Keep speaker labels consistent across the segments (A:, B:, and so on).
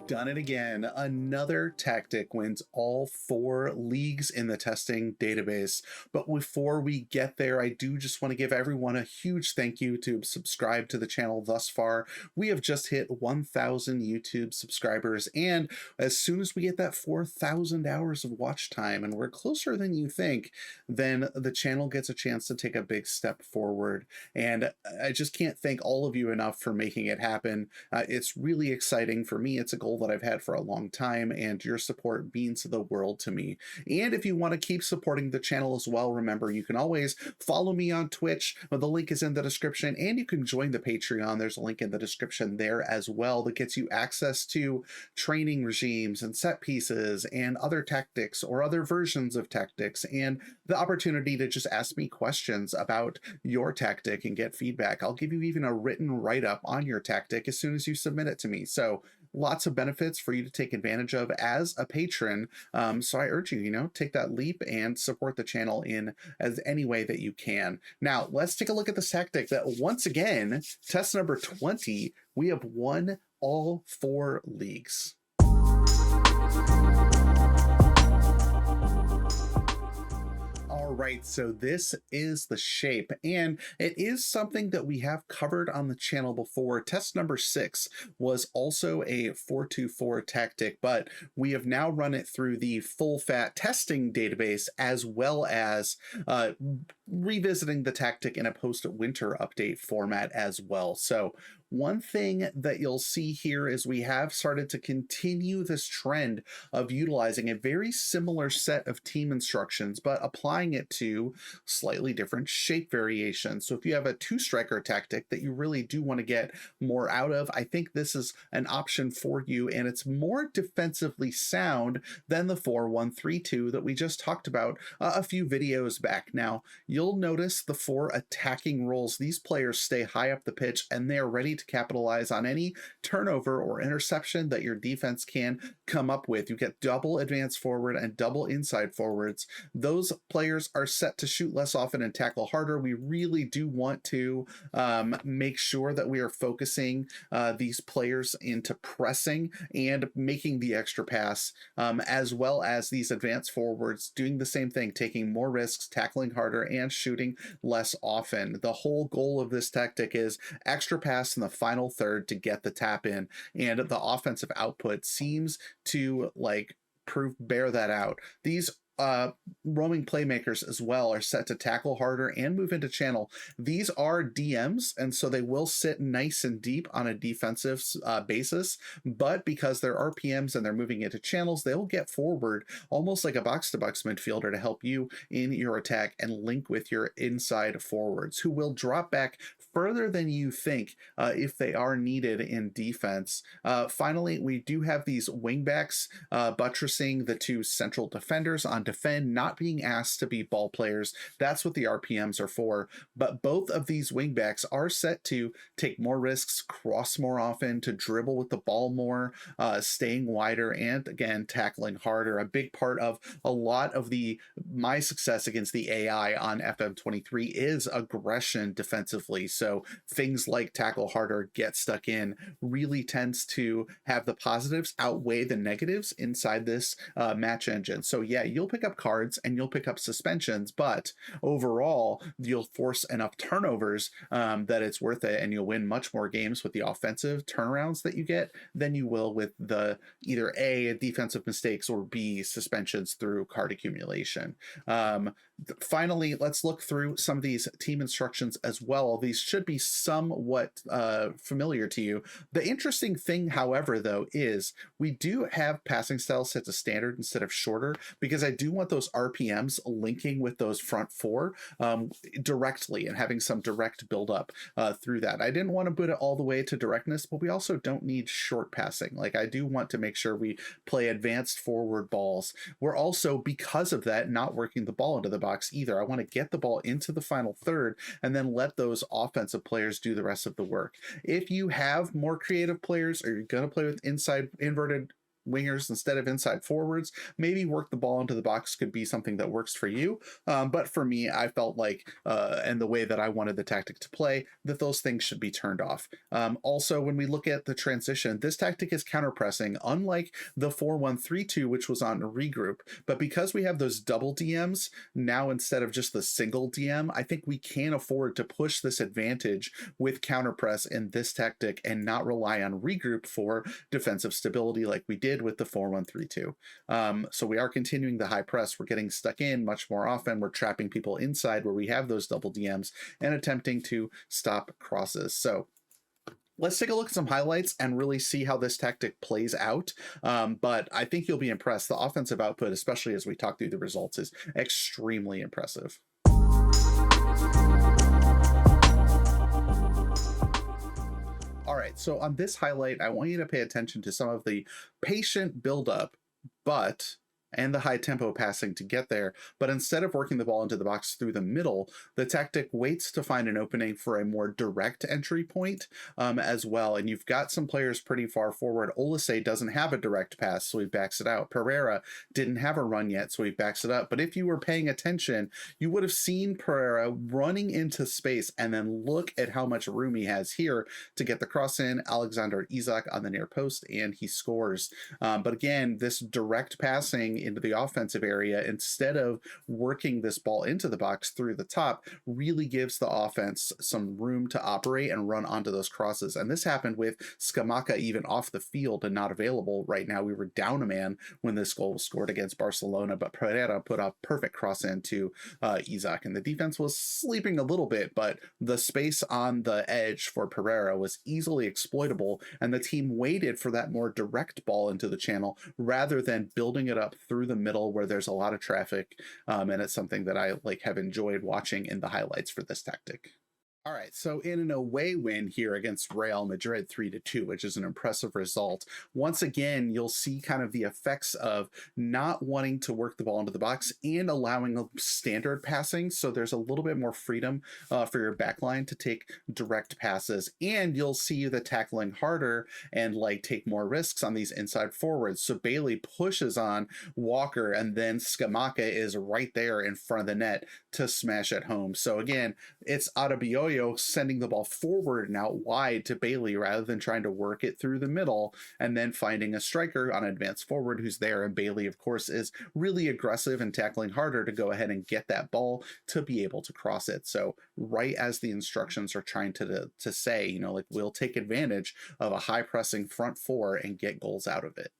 A: Done it again. Another tactic wins all 4 leagues in the testing database. But before we get there, I do just want to give everyone a huge thank you to subscribe to the channel thus far. We have just hit 1,000 YouTube subscribers, and as soon as we get that 4,000 hours of watch time, and we're closer than you think, then the channel gets a chance to take a big step forward. And I just can't thank all of you enough for making it happen. It's really exciting for me. It's a goal that I've had for a long time, and your support means the world to me. And if you want to keep supporting the channel as well, remember you can always follow me on Twitch. The link is in the description, and you can join the Patreon. There's a link in the description there as well that gets you access to training regimes and set pieces and other tactics or other versions of tactics, and the opportunity to just ask me questions about your tactic and get feedback. I'll give you even a written write-up on your tactic as soon as you submit it to me. So lots of benefits for you to take advantage of as a patron. So I urge you, take that leap and support the channel in as any way that you can. Now, let's take a look at this tactic that once again, test number 20, we have won all 4 leagues. All right, so this is the shape, and it is something that we have covered on the channel before. Test number 6 was also a 4-2-4 tactic, but we have now run it through the full fat testing database, as well as revisiting the tactic in a post-winter update format as well. So one thing that you'll see here is we have started to continue this trend of utilizing a very similar set of team instructions, but applying it to slightly different shape variations. So if you have a 2-striker tactic that you really do want to get more out of, I think this is an option for you, and it's more defensively sound than the 4-1-3-2 that we just talked about a few videos back. Now, you'll notice the 4 attacking roles. These players stay high up the pitch, and they are ready to capitalize on any turnover or interception that your defense can come up with. You get double advance forward and double inside forwards. Those players are set to shoot less often and tackle harder. We really do want to make sure that we are focusing these players into pressing and making the extra pass, as well as these advanced forwards doing the same thing, taking more risks, tackling harder, and shooting less often. The whole goal of this tactic is extra pass in the final third to get the tap in, and the offensive output seems to bear that out. These roaming playmakers as well are set to tackle harder and move into channel. These are DMs, and so they will sit nice and deep on a defensive basis, but because they're RPMs and they're moving into channels, they will get forward almost like a box-to-box midfielder to help you in your attack and link with your inside forwards, who will drop back further than you think if they are needed in defense. Finally, we do have these wingbacks buttressing the 2 central defenders on defend, not being asked to be ball players. That's what the RPMs are for. But both of these wingbacks are set to take more risks, cross more often, to dribble with the ball more, staying wider, and again, tackling harder. A big part of a lot of my success against the AI on FM23 is aggression defensively. So things like tackle harder, get stuck in, really tends to have the positives outweigh the negatives inside this match engine. So yeah, you'll pick up cards and you'll pick up suspensions, but overall you'll force enough turnovers that it's worth it, and you'll win much more games with the offensive turnarounds that you get than you will with the either A, defensive mistakes, or B, suspensions through card accumulation. Finally, let's look through some of these team instructions as well. These should be somewhat familiar to you. The interesting thing, however, though, is we do have passing styles set to standard instead of shorter, because I do want those RPMs linking with those front 4 directly and having some direct buildup through that. I didn't want to put it all the way to directness, but we also don't need short passing. I do want to make sure we play advanced forward balls. We're also, because of that, not working the ball into the box either. I want to get the ball into the final third and then let those offensive players do the rest of the work. If you have more creative players, or you're going to play with inside inverted wingers instead of inside forwards. Maybe work the ball into the box could be something that works for you. But for me, I felt like, and the way that I wanted the tactic to play, that those things should be turned off. Also, when we look at the transition, this tactic is counter-pressing, unlike the 4-1-3-2, which was on regroup. But because we have those double DMs, now instead of just the single DM, I think we can afford to push this advantage with counter-press in this tactic and not rely on regroup for defensive stability like we did with the 4-1-3-2. So we are continuing the high press. We're getting stuck in much more often. We're trapping people inside where we have those double DMs and attempting to stop crosses. So let's take a look at some highlights and really see how this tactic plays out. But I think you'll be impressed. The offensive output, especially as we talk through the results, is extremely impressive. All right, so on this highlight, I want you to pay attention to some of the patient buildup, and the high tempo passing to get there. But instead of working the ball into the box through the middle, the tactic waits to find an opening for a more direct entry point as well. And you've got some players pretty far forward. Olise doesn't have a direct pass, so he backs it out. Pereira didn't have a run yet, so he backs it up. But if you were paying attention, you would have seen Pereira running into space, and then look at how much room he has here to get the cross in. Alexander Isak on the near post, and he scores. But again, this direct passing into the offensive area instead of working this ball into the box through the top really gives the offense some room to operate and run onto those crosses. And this happened with Scamacca even off the field and not available right now. We were down a man when this goal was scored against Barcelona, but Pereira put a perfect cross into Isak, and the defense was sleeping a little bit, but the space on the edge for Pereira was easily exploitable, and the team waited for that more direct ball into the channel rather than building it up through the middle where there's a lot of traffic, and it's something that I have enjoyed watching in the highlights for this tactic. All right, so in an away win here against Real Madrid 3-2, which is an impressive result, once again, you'll see kind of the effects of not wanting to work the ball into the box and allowing a standard passing. So there's a little bit more freedom for your backline to take direct passes, and you'll see the tackling harder and take more risks on these inside forwards. So Bailey pushes on Walker, and then Scamacca is right there in front of the net to smash it home. So again, it's Adebayo sending the ball forward and out wide to Bailey rather than trying to work it through the middle and then finding a striker on advanced forward who's there. And Bailey, of course, is really aggressive and tackling harder to go ahead and get that ball to be able to cross it. So right as the instructions are trying to say, we'll take advantage of a high pressing front four and get goals out of it.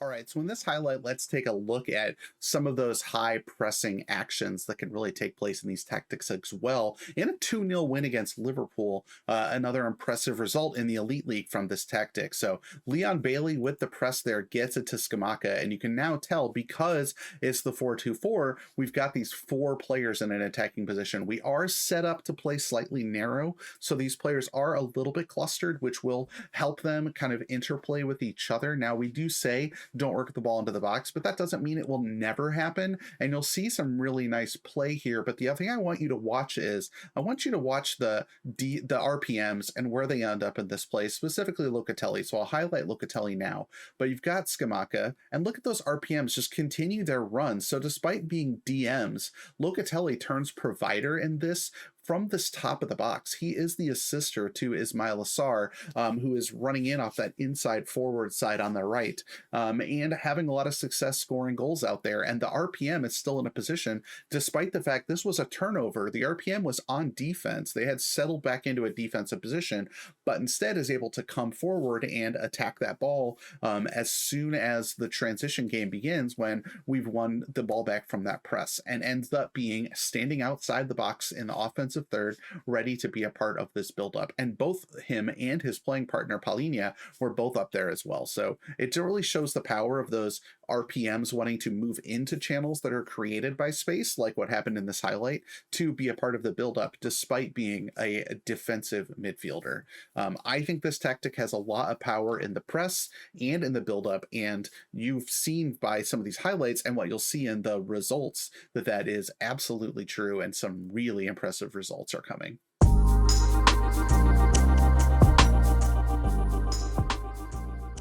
A: All right, so in this highlight, let's take a look at some of those high pressing actions that can really take place in these tactics as well. In a 2-0 win against Liverpool, another impressive result in the Elite League from this tactic. So Leon Bailey with the press there gets it to Scamacca, and you can now tell because it's the 4-2-4, we've got these 4 players in an attacking position. We are set up to play slightly narrow, so these players are a little bit clustered, which will help them kind of interplay with each other. Now, we do say don't work the ball into the box, but that doesn't mean it will never happen. And you'll see some really nice play here. But the other thing I want you to watch is I want you to watch the RPMs and where they end up in this play, specifically Locatelli. So I'll highlight Locatelli now, but you've got Scamacca, and look at those RPMs just continue their run. So despite being DMs, Locatelli turns provider in this from this top of the box. He is the assister to Ismail Assar, who is running in off that inside forward side on the right, and having a lot of success scoring goals out there. And the RPM is still in a position, despite the fact this was a turnover. The RPM was on defense. They had settled back into a defensive position, but instead is able to come forward and attack that ball as soon as the transition game begins, when we've won the ball back from that press, and ends up being standing outside the box in the offensive third, ready to be a part of this build-up. And both him and his playing partner Paulinho were both up there as well. So it really shows the power of those RPMs wanting to move into channels that are created by space, like what happened in this highlight, to be a part of the build-up despite being a defensive midfielder. I think this tactic has a lot of power in the press and in the build-up, and you've seen by some of these highlights and what you'll see in the results that is absolutely true, and some really impressive results are coming.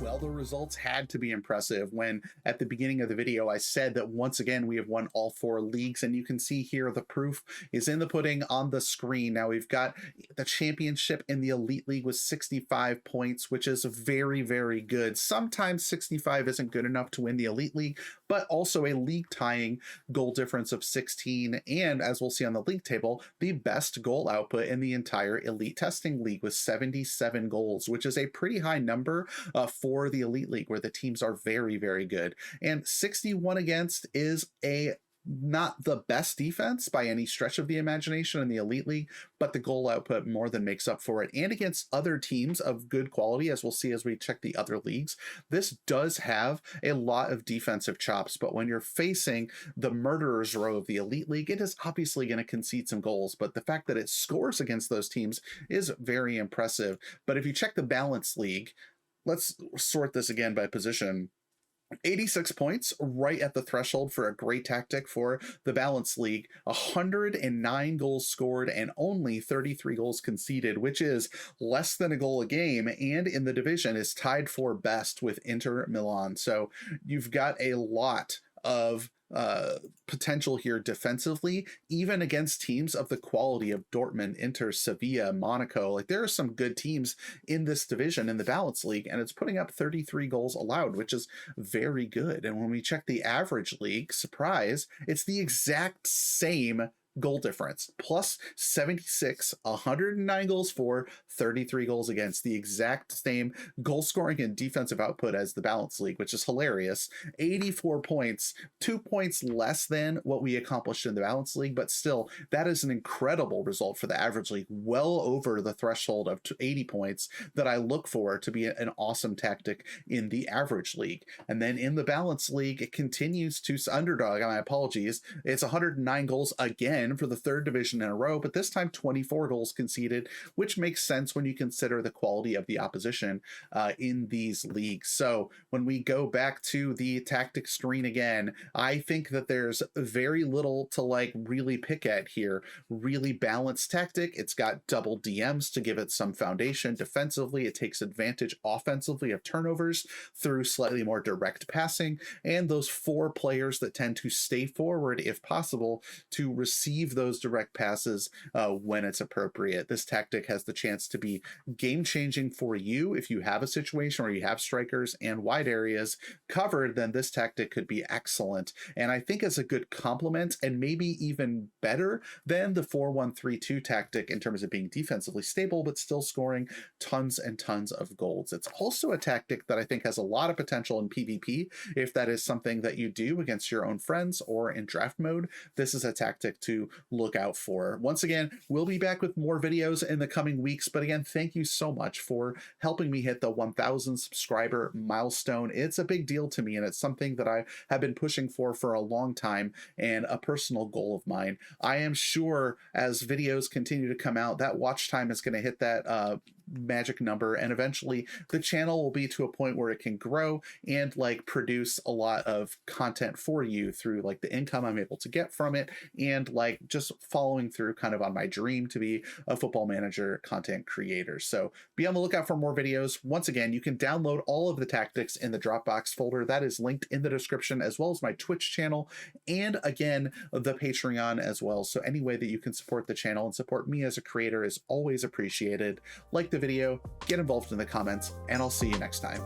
A: Well, the results had to be impressive when at the beginning of the video I said that once again we have won all 4 leagues, and you can see here the proof is in the pudding on the screen. Now we've got the championship in the Elite League with 65 points, which is very, very good. Sometimes 65 isn't good enough to win the Elite League, but also a league tying goal difference of 16, and as we'll see on the league table, the best goal output in the entire Elite Testing League with 77 goals, which is a pretty high number for the Elite League, where the teams are very, very good. And 61 against is not the best defense by any stretch of the imagination in the Elite League, but the goal output more than makes up for it. And against other teams of good quality, as we'll see as we check the other leagues, this does have a lot of defensive chops. But when you're facing the murderer's row of the Elite League, it is obviously going to concede some goals. But the fact that it scores against those teams is very impressive. But if you check the Balance League, let's sort this again by position. 86 points, right at the threshold for a great tactic for the Balance League. 109 goals scored and only 33 goals conceded, which is less than a goal a game, and in the division is tied for best with Inter Milan. So you've got a lot of potential here defensively, even against teams of the quality of Dortmund, Inter, Sevilla, Monaco. Like, there are some good teams in this division in the Balance League, and it's putting up 33 goals allowed, which is very good. And when we check the average league, surprise, it's the exact same goal difference, plus 76, 109 goals for, 33 goals against, the exact same goal scoring and defensive output as the Balance League, which is hilarious. 84 points, 2 points less than what we accomplished in the Balance League, but still, that is an incredible result for the average league, well over the threshold of 80 points that I look for to be an awesome tactic in the average league. And then in the Balance League, it continues to underdog, my apologies, it's 109 goals again for the 3rd division in a row, but this time 24 goals conceded, which makes sense when you consider the quality of the opposition in these leagues. So when we go back to the tactic screen again, I think that there's very little to really pick at here. Really balanced tactic. It's got double DMs to give it some foundation defensively. It takes advantage offensively of turnovers through slightly more direct passing, and those 4 players that tend to stay forward if possible to receive those direct passes when it's appropriate. This tactic has the chance to be game-changing for you. If you have a situation where you have strikers and wide areas covered, then this tactic could be excellent. And I think as a good complement, and maybe even better than the 4-1-3-2 tactic in terms of being defensively stable, but still scoring tons and tons of goals. It's also a tactic that I think has a lot of potential in PvP. If that is something that you do against your own friends or in draft mode, this is a tactic to look out for. Once again, we'll be back with more videos in the coming weeks, but again, thank you so much for helping me hit the 1,000 subscriber milestone. It's a big deal to me, and it's something that I have been pushing for a long time, and a personal goal of mine. I am sure as videos continue to come out, that watch time is going to hit that magic number, and eventually the channel will be to a point where it can grow and produce a lot of content for you through the income I'm able to get from it, and just following through kind of on my dream to be a Football Manager content creator. So be on the lookout for more videos. Once again, you can download all of the tactics in the Dropbox folder that is linked in the description, as well as my Twitch channel, and again the Patreon as well. So any way that you can support the channel and support me as a creator is always appreciated. Like the video, get involved in the comments, and I'll see you next time.